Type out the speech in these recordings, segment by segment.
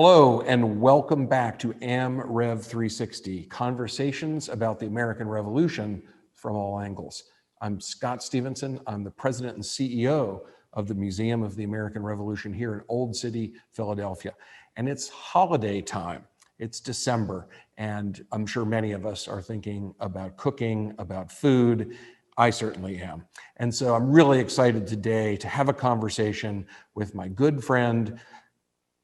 Hello and welcome back to AmRev360, conversations about the American Revolution from all angles. I'm Scott Stephenson. I'm the president and CEO of the Museum of the American Revolution here in Old City, Philadelphia. And it's holiday time. It's December, and I'm sure many of us are thinking about cooking, about food. I certainly am. And so I'm really excited today to have a conversation with my good friend,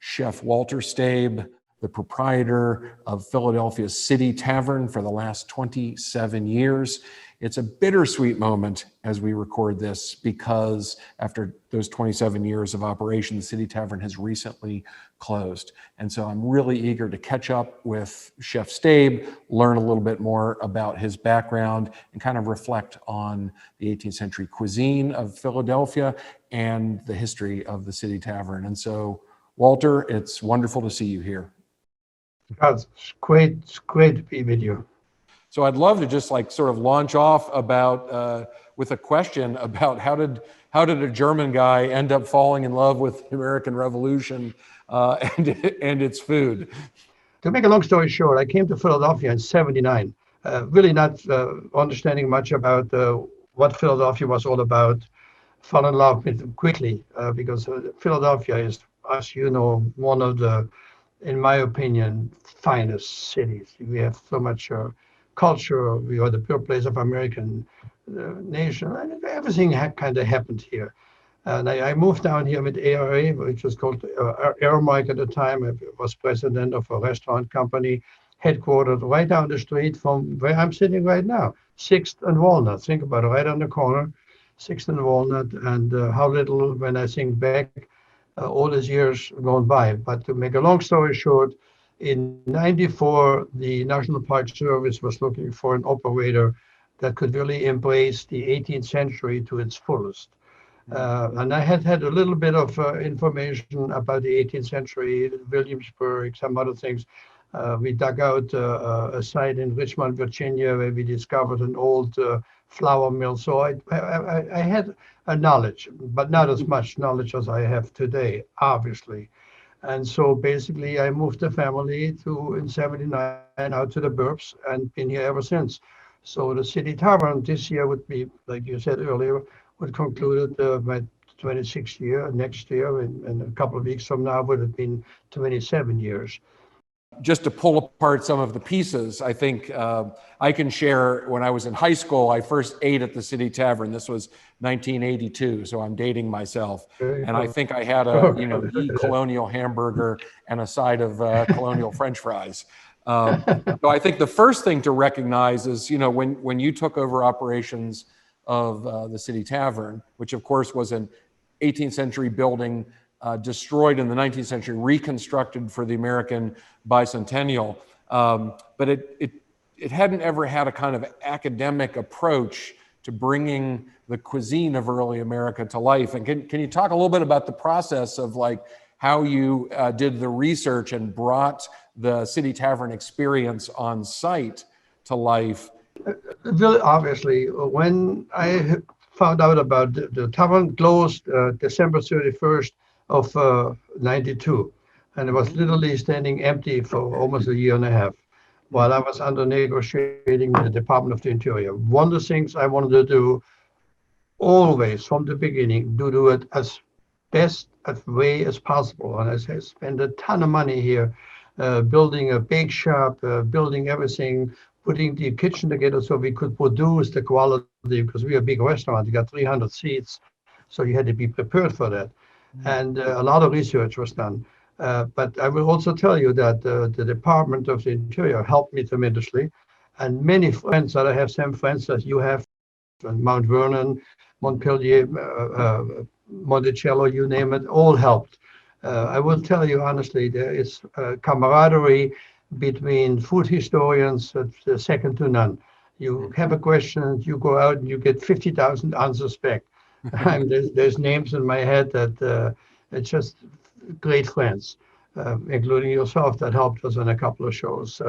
Chef Walter Staib, the proprietor of Philadelphia's City Tavern for the last 27 years. It's a bittersweet moment as we record this because after those 27 years of operation, the City Tavern has recently closed. And so I'm really eager to catch up with Chef Staib, learn a little bit more about his background, and kind of reflect on the 18th century cuisine of Philadelphia and the history of the City Tavern. And so Walter, it's wonderful to see you here. It's great to be with you. So I'd love to just sort of launch off about with a question about how did a German guy end up falling in love with the American Revolution and its food? To make a long story short, I came to Philadelphia in '79, really not understanding much about what Philadelphia was all about. Fell in love with it quickly because Philadelphia is, as you know, one of the, in my opinion, finest cities. We have so much culture. We are the birthplace of American nation. And everything kind of happened here. And I moved down here with ARA, which was called Airmark at the time. I was president of a restaurant company headquartered right down the street from where I'm sitting right now, 6th and Walnut. Think about it, right on the corner, 6th and Walnut. And how little, when I think back, all these years gone by. But to make a long story short, in '94, the National Park Service was looking for an operator that could really embrace the 18th century to its fullest. And I had a little bit of information about the 18th century, Williamsburg, some other things. We dug out a site in Richmond, Virginia, where we discovered an old flour mill. So I had a knowledge, but not as much knowledge as I have today, obviously. And so basically I moved the family in '79 out to the burbs and been here ever since. So the City Tavern this year would be, like you said earlier, would conclude my 26th year. Next year, in a couple of weeks from now, would have been 27 years. Just to pull apart some of the pieces, I think I can share when I was in high school, I first ate at the City Tavern. This was 1982, so I'm dating myself. And I think I had the colonial hamburger and a side of colonial French fries. So I think the first thing to recognize is, when you took over operations of the City Tavern, which of course was an 18th century building destroyed in the 19th century, reconstructed for the American bicentennial. But it hadn't ever had a kind of academic approach to bringing the cuisine of early America to life. And can you talk a little bit about the process of how you did the research and brought the City Tavern experience on site to life? Really, obviously, when I found out about the tavern closed December 31st of '92, and it was literally standing empty for almost a year and a half while I was under negotiating with the Department of the Interior. One of the things I wanted to do always from the beginning, do it as best as way as possible. And I spent a ton of money here, building a bake shop, building everything, putting the kitchen together so we could produce the quality, because we're a big restaurant. You got 300 seats, so you had to be prepared for that. And a lot of research was done. But I will also tell you that the Department of the Interior helped me tremendously. And many friends that I have, same friends that you have, Mount Vernon, Montpelier, Monticello, you name it, all helped. I will tell you honestly, there is camaraderie between food historians that's second to none. You have a question, you go out and you get 50,000 answers back. There's names in my head that it's just great friends, including yourself, that helped us on a couple of shows.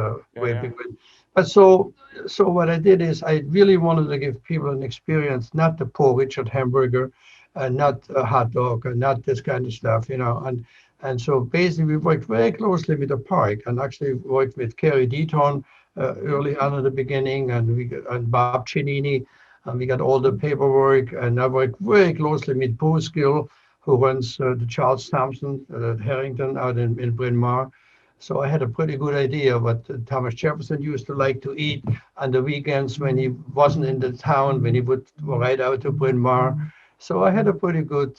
But so what I did is I really wanted to give people an experience, not the poor Richard hamburger, not a hot dog, and not this kind of stuff, And And so basically we worked very closely with the park and actually worked with Kerry Deaton early on in the beginning, and Bob Chinini, and we got all the paperwork. And I worked very closely with Bruce Gill, who runs the Charles Thompson Harrington out in Bryn Mawr. So I had a pretty good idea what Thomas Jefferson used to like to eat on the weekends when he wasn't in the town, when he would ride out to Bryn Mawr. So I had a pretty good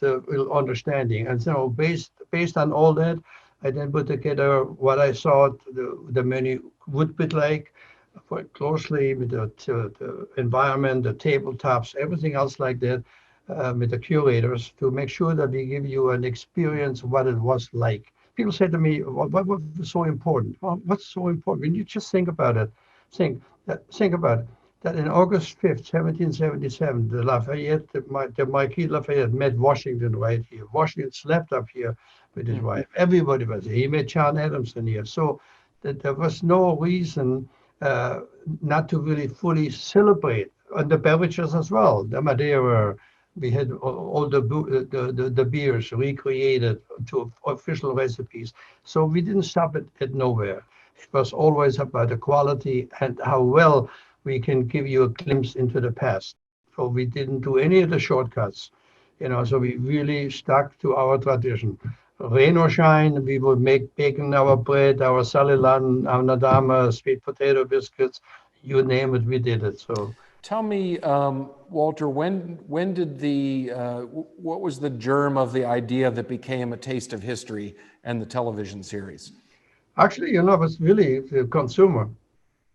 understanding. And so based on all that, I then put together what I thought the menu would be like, worked closely with the environment, the tabletops, everything else like that, with the curators to make sure that we give you an experience of what it was like. People say to me, what was so important? Well, what's so important? When you just think about it, think about it, that in August 5th, 1777, the Marquis Lafayette met Washington right here. Washington slept up here with his wife. Everybody was here. He met John Adamson here. So that there was no reason not to really fully celebrate. And the beverages as well, the Madeira. We had all the beers recreated to official recipes. So we didn't stop at nowhere. It was always about the quality and how well we can give you a glimpse into the past. So we didn't do any of the shortcuts, so we really stuck to our tradition. Rain or shine, we would make bacon our bread, our salilan, our nadama, sweet potato biscuits, you name it, we did it. So tell me, Walter, when did what was the germ of the idea that became A Taste of History and the television series? actually, it was really the consumer.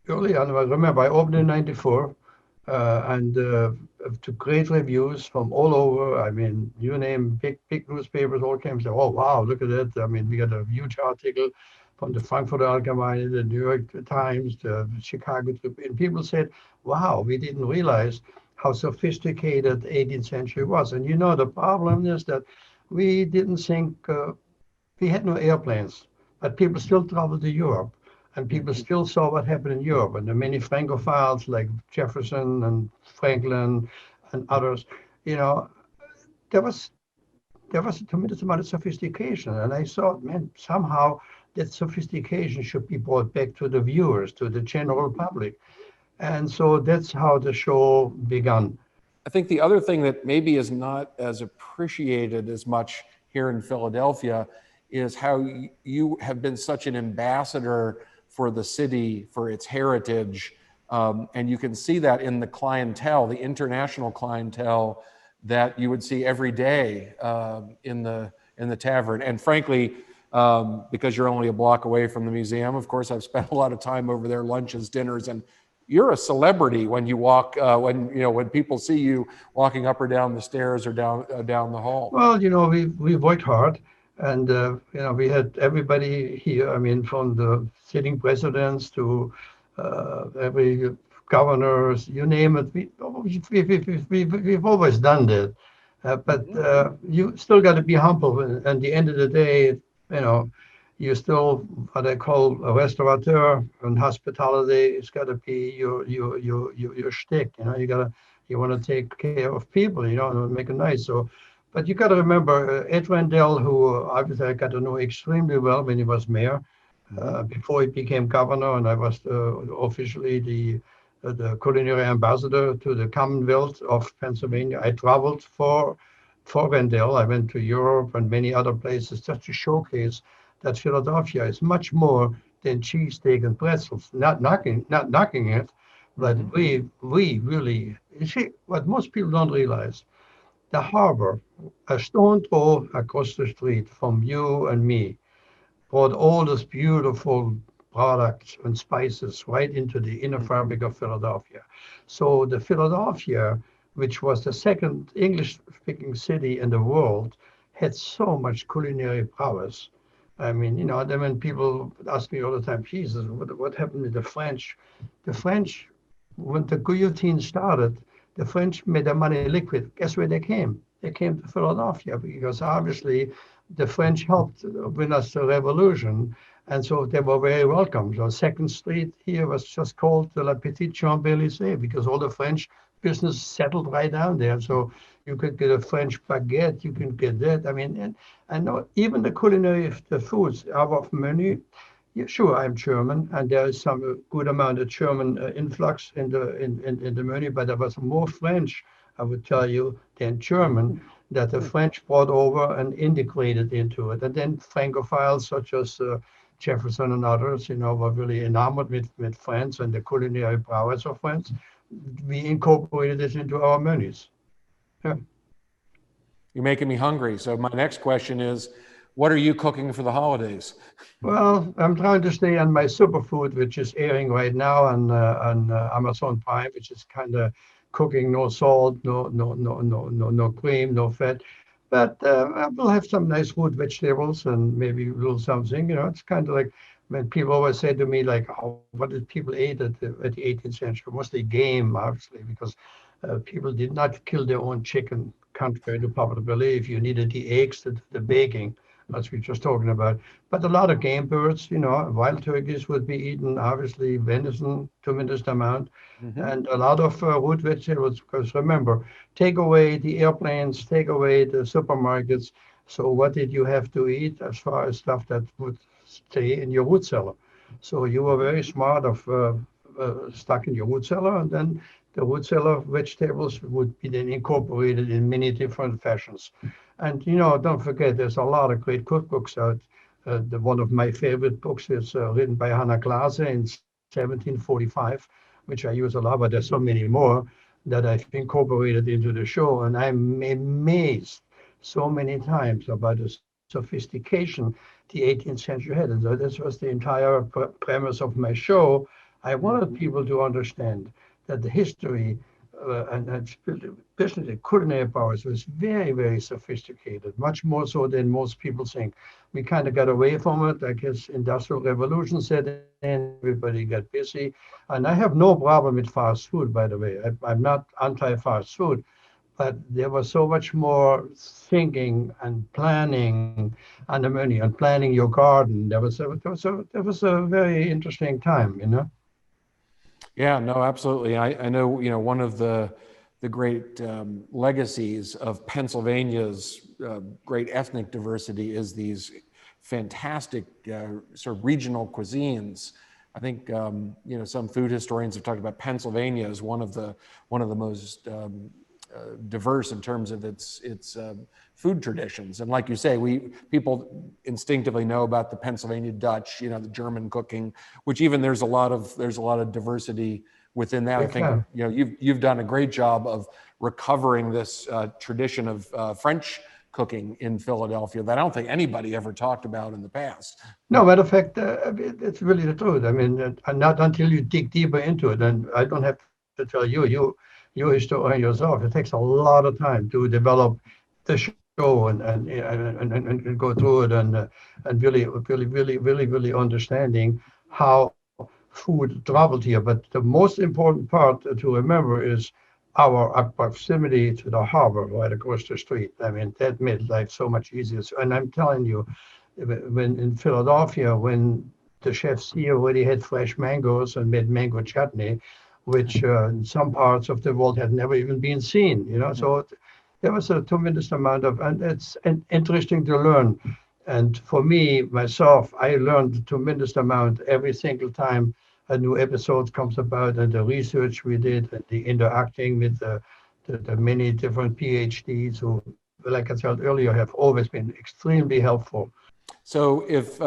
Early on, I remember I opened in '94, and to great reviews from all over. I mean, you name big newspapers all came and said, "Oh wow, look at that!" I mean, we got a huge article from the Frankfurter Allgemeine, the New York Times, the Chicago Tribune. And people said, "Wow, we didn't realize how sophisticated 18th century was." And the problem is that we didn't think we had no airplanes, but people still traveled to Europe. And people still saw what happened in Europe, and the many Francophiles like Jefferson and Franklin and others, there was a tremendous amount of sophistication. And I thought, man, somehow that sophistication should be brought back to the viewers, to the general public. And so that's how the show began. I think the other thing that maybe is not as appreciated as much here in Philadelphia is how you have been such an ambassador for the city, for its heritage. And you can see that in the clientele, the international clientele that you would see every day in the tavern. And frankly, because you're only a block away from the museum, of course, I've spent a lot of time over there, lunches, dinners, and you're a celebrity when you walk, when people see you walking up or down the stairs or down the hall. Well, we worked hard. And, we had everybody here, I mean, from the sitting presidents to every governors, you name it. We've always done that. But you still got to be humble. And at the end of the day, you still what I call a restaurateur, and hospitality. It's got to be your shtick. You want to take care of people, and make it nice. So. But you got to remember Ed Rendell, who obviously I got to know extremely well when he was mayor, before he became governor, and I was officially the culinary ambassador to the Commonwealth of Pennsylvania. I traveled for Rendell. I went to Europe and many other places just to showcase that Philadelphia is much more than cheesesteak and pretzels. Not knocking it, but we really, you see, what most people don't realize. The harbor, a stone throw across the street from you and me, brought all these beautiful products and spices right into the inner fabric of Philadelphia. So the Philadelphia, which was the second English-speaking city in the world, had so much culinary prowess. I mean, then when people ask me all the time, Jesus, what happened with the French? The French, when the guillotine started, the French made their money liquid. Guess where they came? They came to Philadelphia because obviously the French helped win us the revolution. And so they were very welcome. So 2nd Street here was just called the La Petite Champs-Élysées because all the French business settled right down there. So you could get a French baguette, you can get that. I mean, and I know even the culinary, the foods, our menu. Yeah, sure, I'm German, and there is some good amount of German influx in the menu, but there was more French, I would tell you, than German that the French brought over and integrated into it. And then Francophiles such as Jefferson and others, were really enamored with France and the culinary prowess of France. We incorporated this into our menus. Yeah. You're making me hungry. So my next question is, what are you cooking for the holidays? Well, I'm trying to stay on my superfood, which is airing right now on Amazon Prime, which is kind of cooking, no salt, no cream, no fat. But I will have some nice root vegetables and maybe a little something. It's kind of like when people always say to me, like, oh, what did people eat at the 18th century? Mostly game, obviously, because people did not kill their own chicken, contrary to popular belief. You needed the eggs, the baking, as we were just talking about. But a lot of game birds, wild turkeys would be eaten, obviously venison, tremendous amount, and a lot of root vegetables. Because remember, take away the airplanes, take away the supermarkets. So what did you have to eat as far as stuff that would stay in your root cellar? So you were very smart of stuck in your root cellar, and then the root cellar vegetables would be then incorporated in many different fashions. And don't forget, there's a lot of great cookbooks out. One of my favorite books is written by Hannah Glaser in 1745, which I use a lot, but there's so many more that I've incorporated into the show. And I'm amazed so many times about the sophistication the 18th century had. And so this was the entire premise of my show. I wanted people to understand that the history and especially the culinary powers was very, very sophisticated, much more so than most people think. We kind of got away from it. I guess Industrial Revolution set in, everybody got busy. And I have no problem with fast food, by the way. I'm not anti-fast food, but there was so much more thinking and planning on the menu and planning your garden. There was a very interesting time. Yeah, no, absolutely. I know, one of the great legacies of Pennsylvania's great ethnic diversity is these fantastic sort of regional cuisines. I think, some food historians have talked about Pennsylvania as one of the most diverse in terms of its food traditions. And like you say, people instinctively know about the Pennsylvania Dutch, the German cooking, which even there's a lot of diversity within that. I think you've done a great job of recovering this tradition of French cooking in Philadelphia that I don't think anybody ever talked about in the past. No, matter of fact, it's really the truth. I mean, not until you dig deeper into it, and I don't have to tell you're a historian yourself. It takes a lot of time to develop the show and go through it and really understanding how food traveled here. But the most important part to remember is our proximity to the harbor right across the street. I mean, that made life so much easier. And I'm telling you, when in Philadelphia, when the chefs here already had fresh mangoes and made mango chutney, which in some parts of the world had never even been seen, So there was a tremendous amount of, and it's interesting to learn. And for me, myself, I learned a tremendous amount every single time a new episode comes about, and the research we did, and the interacting with the many different PhDs who, like I said earlier, have always been extremely helpful. So if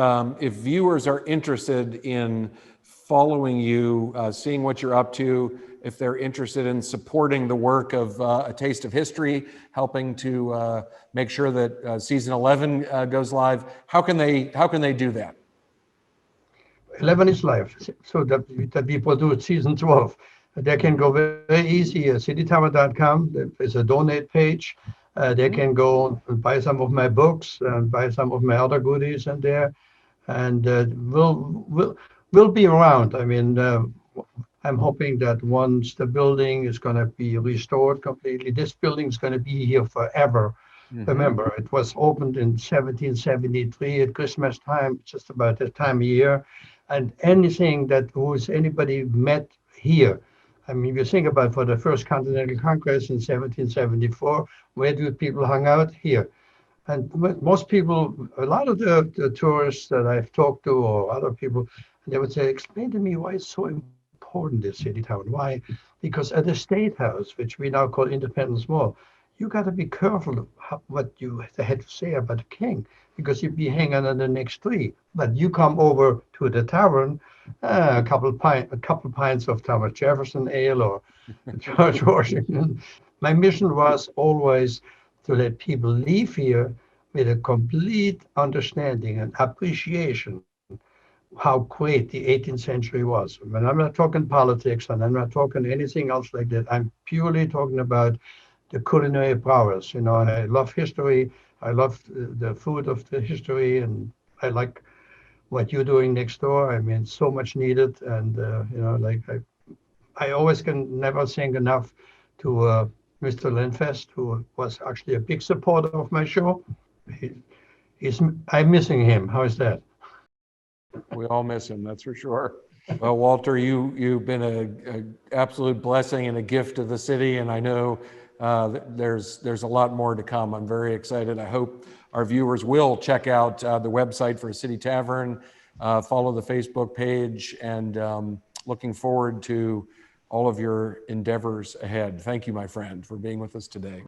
viewers are interested in following you, seeing what you're up to, if they're interested in supporting the work of A Taste of History, helping to make sure that season 11 goes live, how can they do that? 11 is live, so that we produce season 12. They can go very easy at citytavern.com. There's a donate page. They can go and buy some of my books and buy some of my other goodies in there, and we'll be around. I mean, I'm hoping that once the building is going to be restored completely, this building is going to be here forever. Remember, it was opened in 1773 at Christmas time, just about that time of year. And anything that anybody met here I mean, you think about for the first Continental Congress in 1774, where do people hang out? Here. And most people, a lot of the tourists that I've talked to or other people, they would say, explain to me why it's so important, this city tavern. Why? Because at the State House, which we now call Independence Mall, you got to be careful what you had to say about the king, because you'd be hanging on the next tree. But you come over to the tavern, a couple pints of Thomas Jefferson ale or George Washington. My mission was always to let people leave here with a complete understanding and appreciation how great the 18th century was. When I'm not talking politics and I'm not talking anything else like that, I'm purely talking about the culinary prowess. You know, and I love history. I love the food of the history, and I like what you're doing next door. I mean, so much needed, and you know, like I always can never thank enough to Mr. Lindfest, who was actually a big supporter of my show. I'm missing him. How is that? We all miss him, that's for sure. Well, Walter, you've been a absolute blessing and a gift to the city, and I know there's a lot more to come. I'm very excited. I hope our viewers will check out the website for City Tavern, follow the Facebook page, and looking forward to all of your endeavors ahead. Thank you, my friend, for being with us today.